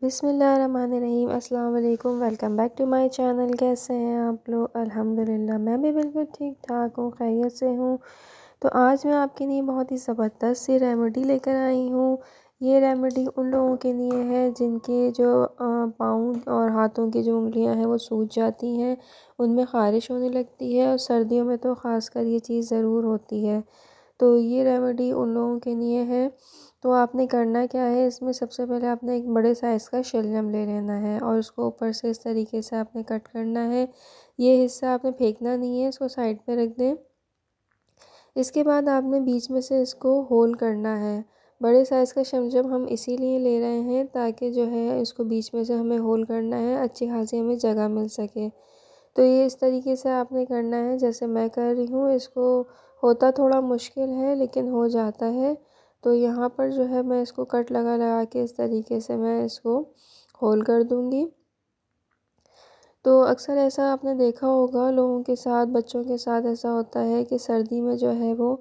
बिस्मिल्लाहिर्रहमानिर्रहीम। अस्सलाम वालेकुम। Welcome back to my channel. कैसे हैं आप लोग? अल्हम्दुलिल्लाह मैं भी बिल्कुल ठीक ठाक हूँ, खैरियत से हूँ। तो आज मैं आपके लिए बहुत ही ज़बरदस्त सी रेमेडी लेकर आई हूँ। ये रेमेडी उन लोगों के लिए है जिनके जो पाँव और हाथों की जो उंगलियां हैं वो सूज जाती हैं, उनमें ख़ारिश होने लगती है और सर्दियों में तो ख़ासकर ये चीज़ ज़रूर होती है। तो ये रेमेडी उन लोगों के लिए है। तो आपने करना क्या है, इसमें सबसे पहले आपने एक बड़े साइज़ का शलजम ले लेना है और उसको ऊपर से इस तरीके से आपने कट करना है। ये हिस्सा आपने फेंकना नहीं है, इसको साइड पे रख दें। इसके बाद आपने बीच में से इसको होल करना है। बड़े साइज़ का शलजम हम इसीलिए ले रहे हैं ताकि जो है इसको बीच में से हमें होल करना है, अच्छी खासी हमें जगह मिल सके। तो ये इस तरीके से आपने करना है जैसे मैं कर रही हूँ। इसको होता थोड़ा मुश्किल है लेकिन हो जाता है। तो यहाँ पर जो है मैं इसको कट लगा लगा के इस तरीके से मैं इसको होल कर दूँगी। तो अक्सर ऐसा आपने देखा होगा लोगों के साथ, बच्चों के साथ ऐसा होता है कि सर्दी में जो है वो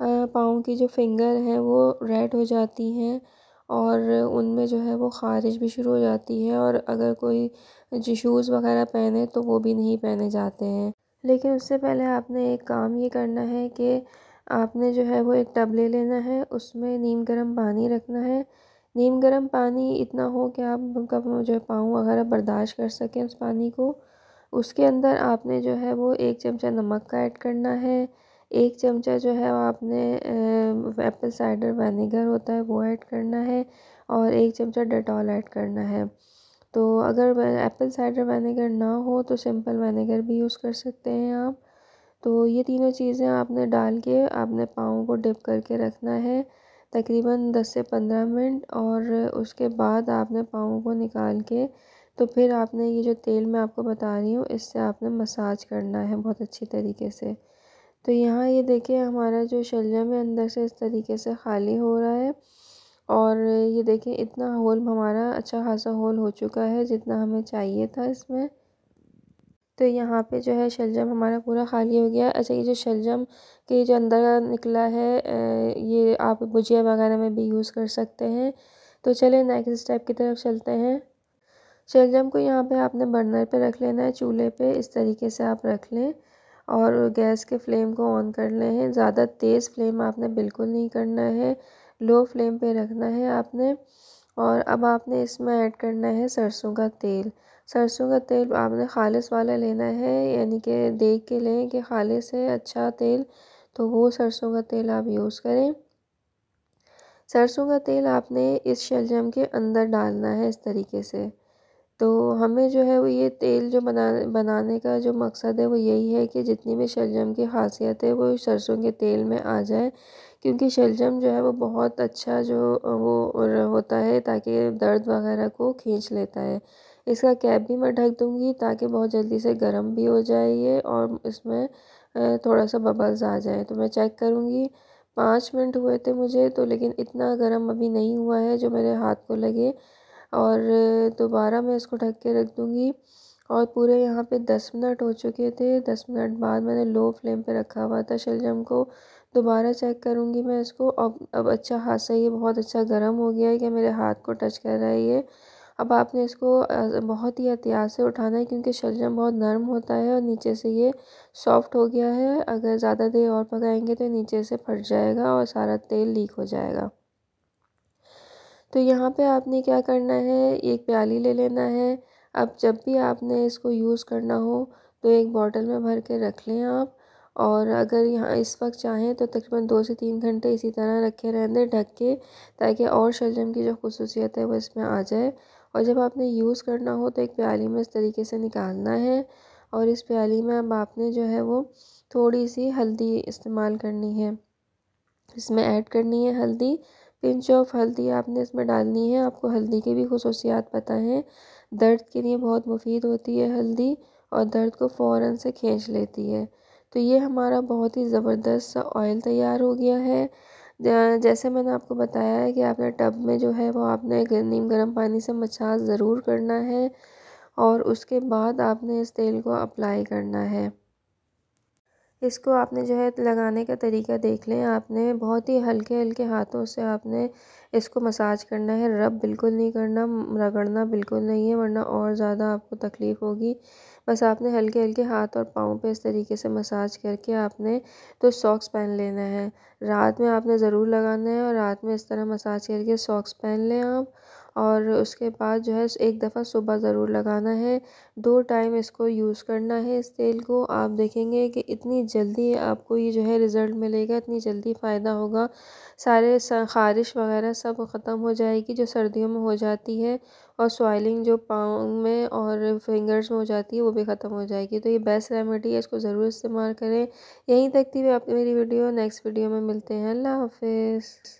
पाँव की जो फिंगर हैं वो रेड हो जाती हैं और उनमें जो है वो ख़ारिश भी शुरू हो जाती है और अगर कोई जो शूज़ वगैरह पहने तो वो भी नहीं पहने जाते हैं। लेकिन उससे पहले आपने एक काम ये करना है कि आपने जो है वो एक टब ले लेना है, उसमें नीम गर्म पानी रखना है। नीम गर्म पानी इतना हो कि आपका जो है पाँव वगैरह बर्दाश्त कर सकें उस पानी को। उसके अंदर आपने जो है वो 1 चमचा नमक का ऐड करना है, 1 चमचा जो है आपने एप्पल साइडर विनेगर होता है वो ऐड करना है और 1 चमचा डेटॉल ऐड करना है। तो अगर एप्पल साइडर विनेगर ना हो तो सिंपल विनेगर भी यूज़ कर सकते हैं आप। तो ये तीनों चीज़ें आपने डाल के आपने पाँव को डिप करके रखना है तकरीबन 10 से 15 मिनट और उसके बाद आपने पाँव को निकाल के तो फिर आपने ये जो तेल मैं आपको बता रही हूँ इससे आपने मसाज करना है बहुत अच्छी तरीके से। तो यहाँ ये देखिए हमारा जो शलजम है अंदर से इस तरीके से खाली हो रहा है और ये देखिए इतना होल हमारा अच्छा खासा होल हो चुका है जितना हमें चाहिए था इसमें। तो यहाँ पे जो है शलजम हमारा पूरा खाली हो गया। अच्छा, ये जो शलजम के जो अंदर का निकला है ये आप भुजिया वगैरह में भी यूज़ कर सकते हैं। तो चलिए नेक्स्ट स्टेप की तरफ चलते हैं। शलजम को यहाँ पे आपने बर्नर पे रख लेना है, चूल्हे पे इस तरीके से आप रख लें और गैस के फ्लेम को ऑन कर लें हैं। ज़्यादा तेज़ फ्लेम आपने बिल्कुल नहीं करना है, लो फ्लेम पे रखना है आपने। और अब आपने इसमें ऐड करना है सरसों का तेल। सरसों का तेल आपने खालिस वाला लेना है, यानी कि देख के लें कि खालिस है अच्छा तेल, तो वो सरसों का तेल आप यूज़ करें। सरसों का तेल आपने इस शलजम के अंदर डालना है इस तरीके से। तो हमें जो है वो ये तेल जो बनाने का जो मकसद है वो यही है कि जितनी भी शलजम की खासियत है वो सरसों के तेल में आ जाए, क्योंकि शलजम जो है वो बहुत अच्छा जो वो होता है ताकि दर्द वगैरह को खींच लेता है। इसका कैप भी मैं ढक दूँगी ताकि बहुत जल्दी से गर्म भी हो जाए ये और इसमें थोड़ा सा बबल्स आ जाए। तो मैं चेक करूँगी, 5 मिनट हुए थे मुझे तो, लेकिन इतना गर्म अभी नहीं हुआ है जो मेरे हाथ को लगे। और दोबारा मैं इसको ढक के रख दूँगी और पूरे यहाँ पे 10 मिनट हो चुके थे। 10 मिनट बाद मैंने लो फ्लेम पे रखा हुआ था शलजम को। दोबारा चेक करूँगी मैं इसको। अब अच्छा खासा ये बहुत अच्छा गर्म हो गया है कि मेरे हाथ को टच कर रहा है ये। अब आपने इसको बहुत ही एहतियात से उठाना है क्योंकि शलजम बहुत नरम होता है और नीचे से ये सॉफ्ट हो गया है। अगर ज़्यादा देर और पकाएंगे तो नीचे से फट जाएगा और सारा तेल लीक हो जाएगा। तो यहाँ पे आपने क्या करना है, एक प्याली ले लेना है। अब जब भी आपने इसको यूज़ करना हो तो एक बॉटल में भर के रख लें आप। और अगर यहाँ इस वक्त चाहें तो तकरीबन 2 से 3 घंटे इसी तरह रखे रहने दें ढक के, ताकि और शलजम की जो खुसूसियत है वो इसमें आ जाए। और जब आपने यूज़ करना हो तो एक प्याली में इस तरीके से निकालना है और इस प्याली में अब आपने जो है वो थोड़ी सी हल्दी इस्तेमाल करनी है, इसमें ऐड करनी है हल्दी। पिंच ऑफ हल्दी आपने इसमें डालनी है। आपको हल्दी की भी खुसूसियात पता है, दर्द के लिए बहुत मुफीद होती है हल्दी और दर्द को फ़ौरन से खींच लेती है। तो ये हमारा बहुत ही ज़बरदस्त सा ऑयल तैयार हो गया है। जैसे मैंने आपको बताया है कि आपने टब में जो है वो आपने नीम गर्म पानी से मसाज ज़रूर करना है और उसके बाद आपने इस तेल को अप्लाई करना है। इसको आपने जो है लगाने का तरीका देख लें। आपने बहुत ही हल्के हल्के हाथों से आपने इसको मसाज करना है, रब बिल्कुल नहीं करना, रगड़ना बिल्कुल नहीं है, वरना और ज़्यादा आपको तकलीफ़ होगी। बस आपने हल्के हल्के हाथ और पाँव पे इस तरीके से मसाज करके आपने तो सॉक्स पहन लेना है। रात में आपने ज़रूर लगाना है और रात में इस तरह मसाज करके सॉक्स पहन लें आप। और उसके बाद जो है एक दफ़ा सुबह ज़रूर लगाना है। 2 टाइम इसको यूज़ करना है इस तेल को। आप देखेंगे कि इतनी जल्दी आपको ये जो है रिज़ल्ट मिलेगा, इतनी जल्दी फ़ायदा होगा। सारे ख़ारिश वगैरह सब ख़त्म हो जाएगी जो सर्दियों में हो जाती है, और स्वेलिंग जो पाँव में और फिंगर्स में हो जाती है वो भी ख़त्म हो जाएगी। तो ये बेस्ट रेमेडी है, इसको ज़रूर इस्तेमाल करें। यहीं तक थी आप मेरी वीडियो, नेक्स्ट वीडियो में मिलते हैं। अल्लाह हाफ़िज़।